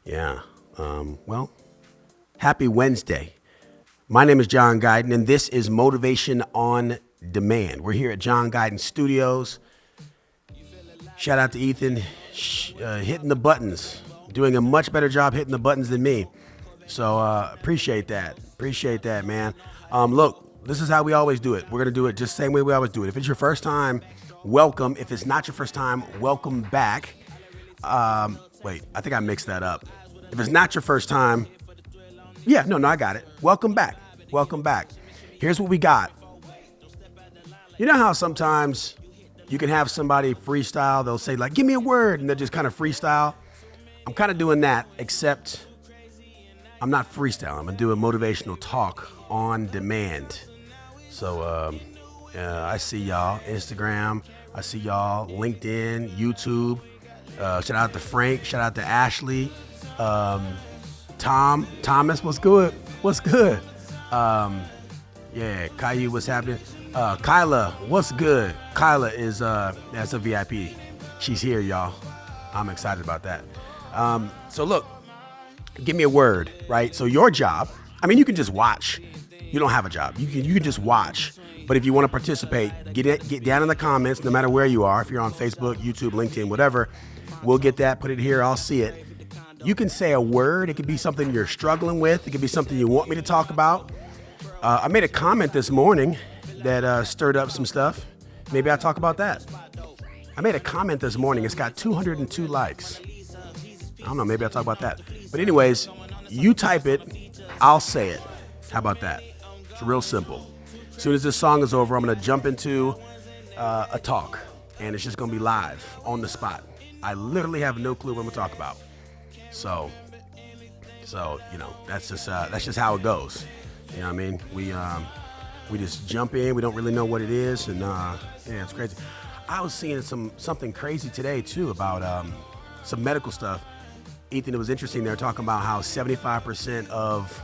Yeah. Well, happy Wednesday. My name is John Guyton, and this is Motivation on Demand. We're here at John Guyton Studios. Shout out to Ethan, hitting the buttons, doing a much better job hitting the buttons than me. So appreciate that. Appreciate that, man. Look, this is how we always do it. We're going to do it just the same way we always do it. If it's your first time, welcome. If it's not your first time, welcome back. Wait, I think I mixed that up. If it's not your first time, I got it. Welcome back. Welcome back. Here's what we got. You know how sometimes you can have somebody freestyle, they'll say like, give me a word, and they'll just kind of freestyle. I'm kind of doing that, except I'm not freestyle. I'm going to do a motivational talk on demand. So I see y'all, Instagram. I see y'all, LinkedIn, YouTube. Shout out to Frank. Shout out to Ashley. Thomas, what's good? What's good? Caillou, what's happening? Kyla, what's good? Kyla is that's a VIP. She's here, y'all. I'm excited about that. So look, give me a word, right? So your job, you can just watch. You don't have a job. You can just watch. But if you want to participate, get down in the comments, no matter where you are. If you're on Facebook, YouTube, LinkedIn, whatever, we'll get that, put it here, I'll see it. You can say a word. It could be something you're struggling with. It could be something you want me to talk about. I made a comment this morning that stirred up some stuff. Maybe I'll talk about that. I made a comment this morning. It's got 202 likes. I don't know. Maybe I'll talk about that. But anyways, you type it. I'll say it. How about that? It's real simple. As soon as this song is over, I'm going to jump into a talk. And it's just going to be live on the spot. I literally have no clue what I'm going to talk about. So that's just how it goes. You know what I mean? We just jump in. We don't really know what it is, and it's crazy. I was seeing something crazy today too about some medical stuff. Ethan, it was interesting. They're talking about how 75% of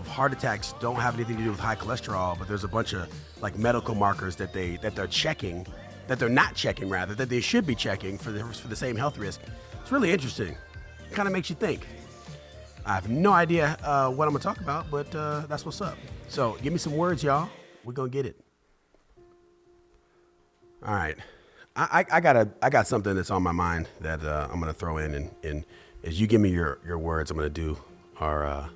heart attacks don't have anything to do with high cholesterol, but there's a bunch of like medical markers that they're checking, that they're not checking rather, that they should be checking for the same health risk. It's really interesting. It kind of makes you think. I have no idea what I'm gonna talk about, but that's what's up. So give me some words, y'all. We're gonna get it. All right. I got something that's on my mind that I'm gonna throw in, and as you give me your words, I'm gonna do our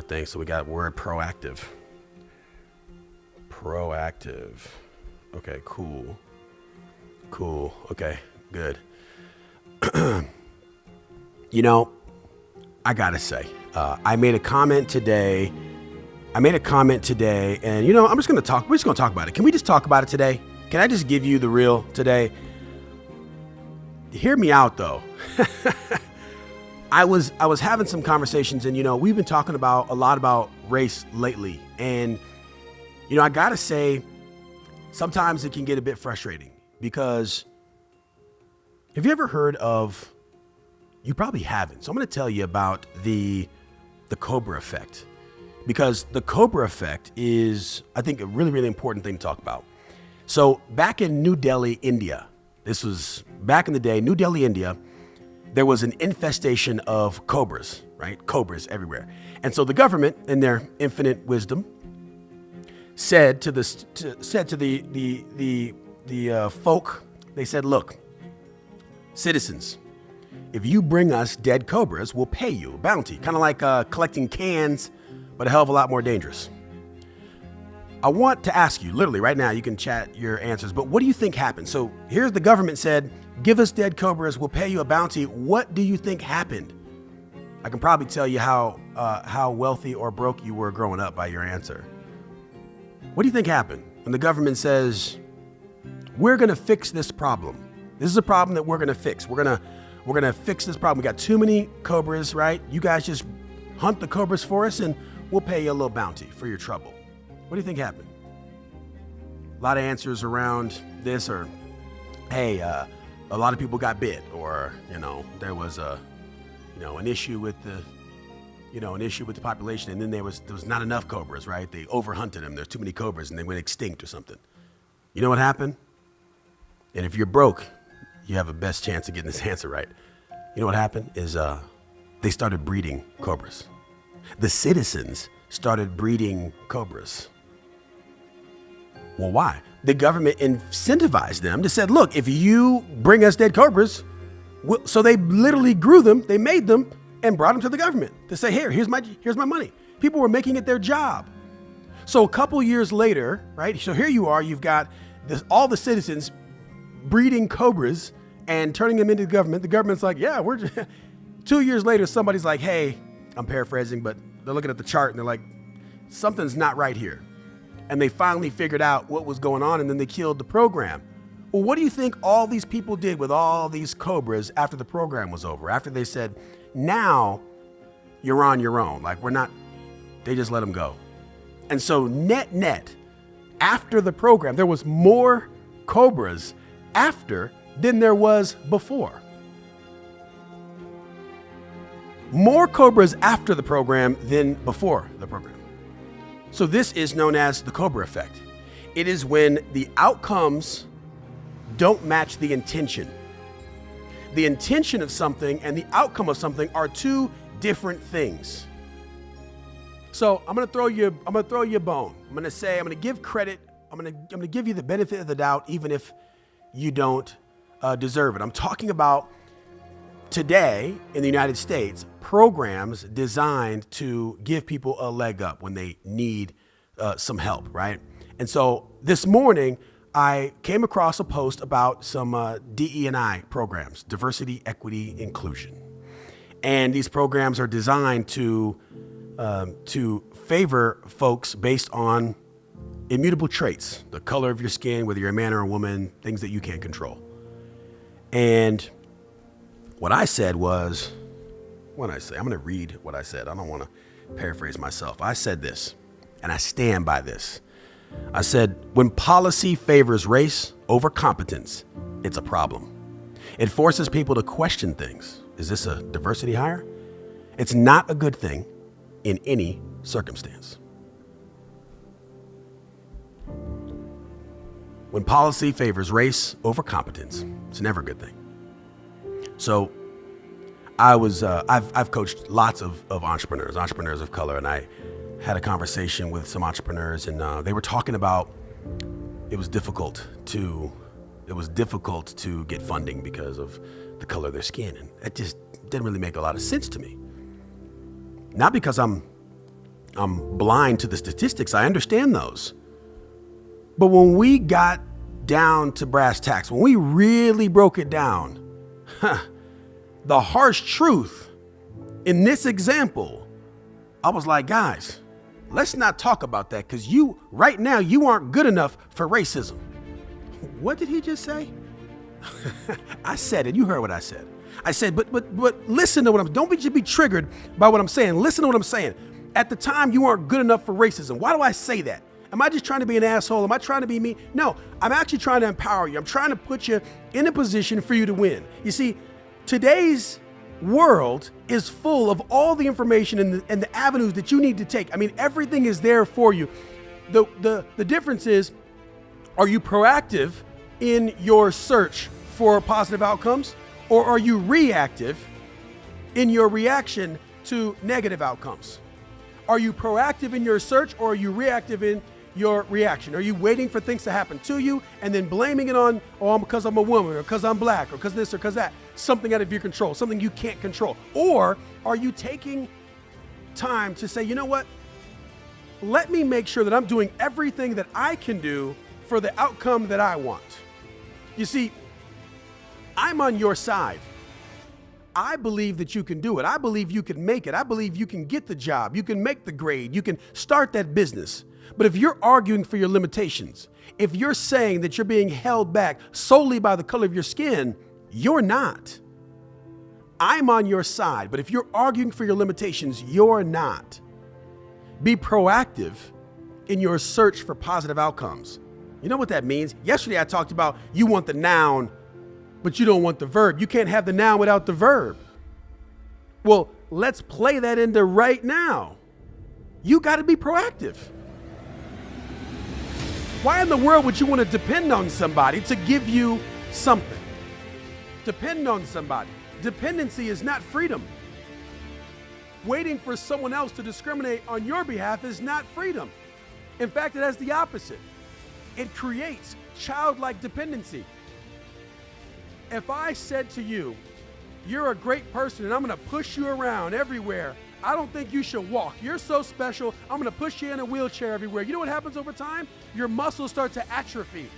thing. So we got word proactive. Proactive. Okay, cool. Okay, good. I gotta say, I made a comment today, and we're just gonna talk about it. Can we just talk about it today? Can I just give you the real today? Hear me out though. I was having some conversations, and we've been talking a lot about race lately, and I gotta say, sometimes it can get a bit frustrating because have you ever heard of? You probably haven't. So I'm going to tell you about the Cobra effect, because the Cobra effect is, I think, a really, really important thing to talk about. So back in New Delhi, India, this was back in the day, New Delhi, India, there was an infestation of cobras, right? Cobras everywhere. And so the government, in their infinite wisdom, said to the folk, they said, look, citizens, if you bring us dead cobras, we'll pay you a bounty. Kind of like collecting cans, but a hell of a lot more dangerous. I want to ask you, literally right now, you can chat your answers, but what do you think happened? So here's the government said, give us dead cobras, we'll pay you a bounty. What do you think happened? I can probably tell you how wealthy or broke you were growing up by your answer. What do you think happened when the government says, we're going to fix this problem? This is a problem that we're going to fix. We're going to fix this problem. We got too many cobras, right? You guys just hunt the cobras for us and we'll pay you a little bounty for your trouble. What do you think happened? A lot of answers around this are, hey, a lot of people got bit, or, there was an issue with the population, and then there was not enough cobras, right? They overhunted them. There's too many cobras and they went extinct or something. You know what happened? And if you're broke, you have a best chance of getting this answer right. You know what happened is they started breeding cobras. The citizens started breeding cobras. Well, why? The government incentivized them to say, look, if you bring us dead cobras, so they literally grew them, they made them and brought them to the government to say, here's my money. People were making it their job. So a couple years later, right? So here you are, you've got all the citizens breeding cobras and turning them into the government. The government's like, yeah, we're just 2 years later, somebody's like, hey, I'm paraphrasing, but they're looking at the chart and they're like, something's not right here. And they finally figured out what was going on, and then they killed the program. Well, what do you think all these people did with all these cobras after the program was over? After they said, now you're on your own. Like, they just let them go. And so net, after the program, there was more cobras after than there was before. More cobras after the program than before the program. So this is known as the cobra effect. It is when the outcomes don't match the intention. The intention of something and the outcome of something are two different things. So I'm gonna throw you a bone. I'm gonna give credit. I'm gonna give you the benefit of the doubt, even if you don't deserve it. I'm talking about today in the United States, programs designed to give people a leg up when they need some help, right? And so this morning, I came across a post about some DE&I programs, diversity, equity, inclusion. And these programs are designed to favor folks based on immutable traits, the color of your skin, whether you're a man or a woman, things that you can't control. And what I said was, I'm going to read what I said. I don't want to paraphrase myself. I said this, and I stand by this. I said, when policy favors race over competence, it's a problem. It forces people to question things. Is this a diversity hire? It's not a good thing in any circumstance. When policy favors race over competence, it's never a good thing. So I've coached lots of entrepreneurs of color, and I had a conversation with some entrepreneurs, and they were talking about it was difficult to get funding because of the color of their skin, and it just didn't really make a lot of sense to me. Not because I'm blind to the statistics, I understand those. But when we got down to brass tacks, when we really broke it down, the harsh truth in this example, I was like, guys, let's not talk about that, because right now you aren't good enough for racism. What did he just say? I said it. You heard what I said. I said, but listen to don't be triggered by what I'm saying. Listen to what I'm saying. At the time, you aren't good enough for racism. Why do I say that? Am I just trying to be an asshole? Am I trying to be mean? No, I'm actually trying to empower you. I'm trying to put you in a position for you to win. You see, today's world is full of all the information and the avenues that you need to take. I mean, everything is there for you. The difference is, are you proactive in your search for positive outcomes, or are you reactive in your reaction to negative outcomes? Are you proactive in your search, or are you reactive in your reaction? Are you waiting for things to happen to you and then blaming it on, because I'm a woman, or because I'm black, or because this, or because that, something out of your control, something you can't control? Or are you taking time to say, you know what? Let me make sure that I'm doing everything that I can do for the outcome that I want. You see, I'm on your side. I believe that you can do it. I believe you can make it. I believe you can get the job. You can make the grade. You can start that business. But if you're arguing for your limitations, if you're saying that you're being held back solely by the color of your skin, you're not. I'm on your side, but if you're arguing for your limitations, you're not. Be proactive in your search for positive outcomes. You know what that means? Yesterday I talked about you want the noun, but you don't want the verb. You can't have the noun without the verb. Well, let's play that into right now. You got to be proactive. Why in the world would you want to depend on somebody to give you something? Depend on somebody. Dependency is not freedom. Waiting for someone else to discriminate on your behalf is not freedom. In fact, it has the opposite. It creates childlike dependency. If I said to you, you're a great person and I'm going to push you around everywhere, I don't think you should walk. You're so special. I'm going to push you in a wheelchair everywhere. You know what happens over time? Your muscles start to atrophy.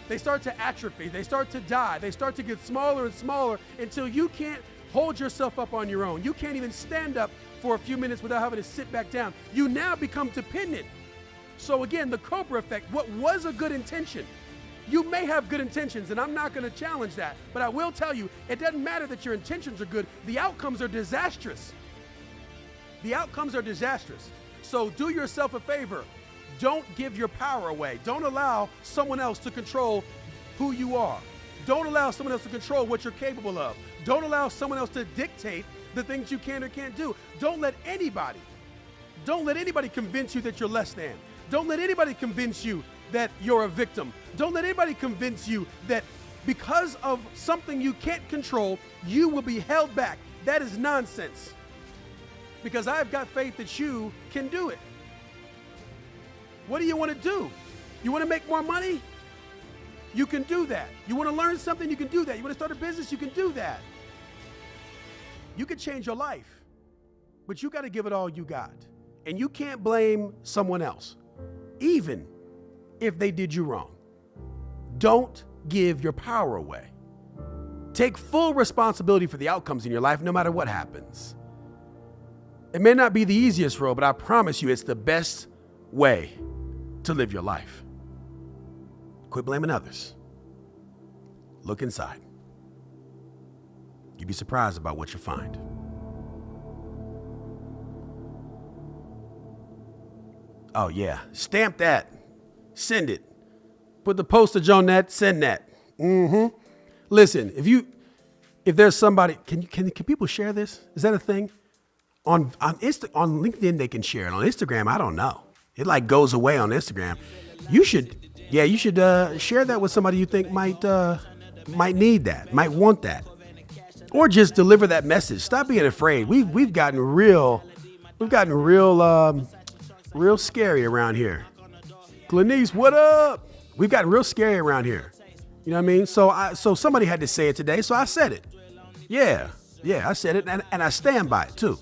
They start to atrophy. They start to die. They start to get smaller and smaller until you can't hold yourself up on your own. You can't even stand up for a few minutes without having to sit back down. You now become dependent. So again, the Cobra effect, what was a good intention? You may have good intentions, and I'm not going to challenge that, but I will tell you, it doesn't matter that your intentions are good. The outcomes are disastrous. The outcomes are disastrous. So do yourself a favor. Don't give your power away. Don't allow someone else to control who you are. Don't allow someone else to control what you're capable of. Don't allow someone else to dictate the things you can or can't do. Don't let anybody convince you that you're less than. Don't let anybody convince you that you're a victim. Don't let anybody convince you that because of something you can't control, you will be held back. That is nonsense. Because I've got faith that you can do it. What do you want to do? You want to make more money? You can do that. You want to learn something? You can do that. You want to start a business? You can do that. You can change your life, but you got to give it all you got. And you can't blame someone else, even if they did you wrong. Don't give your power away. Take full responsibility for the outcomes in your life, no matter what happens. It may not be the easiest road, but I promise you it's the best way to live your life. Quit blaming others. Look inside. You'd be surprised about what you find. Oh yeah, stamp that. Send it. Put the postage on that, send that. Listen, if there's somebody, can people share this? Is that a thing? On LinkedIn, they can share it. On Instagram, I don't know. It like goes away on Instagram. You should share that with somebody you think might need that, might want that, or just deliver that message. Stop being afraid. We've gotten real scary around here. Glenice, what up? We've gotten real scary around here. You know what I mean? So somebody had to say it today, so I said it. Yeah, I said it, and I stand by it too.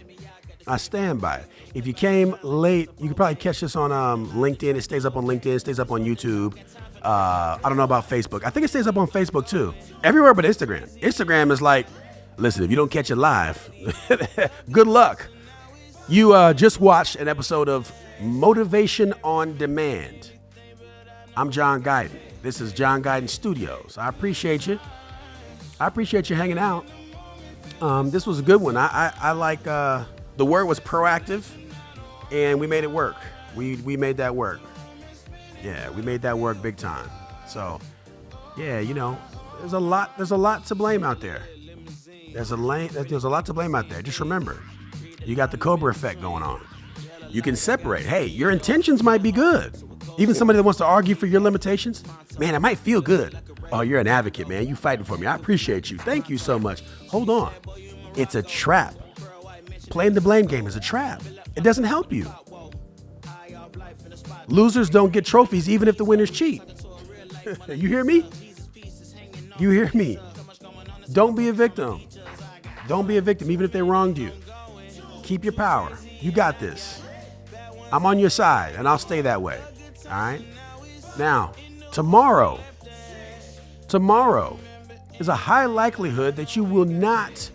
I stand by it. If you came late, you could probably catch this on LinkedIn. It stays up on LinkedIn. It stays up on YouTube. I don't know about Facebook. I think it stays up on Facebook too. Everywhere but Instagram. Instagram is like, listen, if you don't catch it live, good luck. You just watched an episode of Motivation on Demand. I'm John Guyton. This is John Guyton Studios. I appreciate you. I appreciate you hanging out. This was a good one. I like... the word was proactive, and we made it work. We made that work. Yeah, we made that work big time. So, yeah, there's a lot to blame out there. There's a lot to blame out there. Just remember, you got the Cobra effect going on. You can separate. Hey, your intentions might be good. Even somebody that wants to argue for your limitations, man, it might feel good. Oh, you're an advocate, man. You fighting for me. I appreciate you. Thank you so much. Hold on. It's a trap. Playing the blame game is a trap. It doesn't help you. Losers don't get trophies even if the winners cheat. You hear me? You hear me? Don't be a victim. Don't be a victim even if they wronged you. Keep your power. You got this. I'm on your side and I'll stay that way. All right? Now, tomorrow is a high likelihood that you will not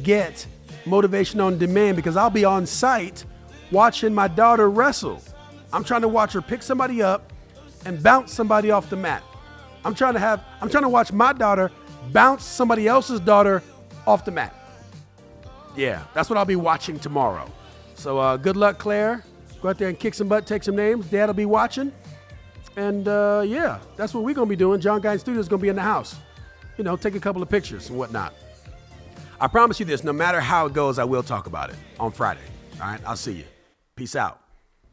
get Motivation on Demand because I'll be on site watching my daughter wrestle. I'm trying to watch her pick somebody up and bounce somebody off the mat. I'm trying to watch my daughter bounce somebody else's daughter off the mat. Yeah, that's what I'll be watching tomorrow. So good luck, Claire. Go out there and kick some butt, take some names. Dad'll be watching. And yeah, that's what we're going to be doing. John Guyton Studios is going to be in the house. Take a couple of pictures and whatnot. I promise you this, no matter how it goes, I will talk about it on Friday. All right, I'll see you. Peace out.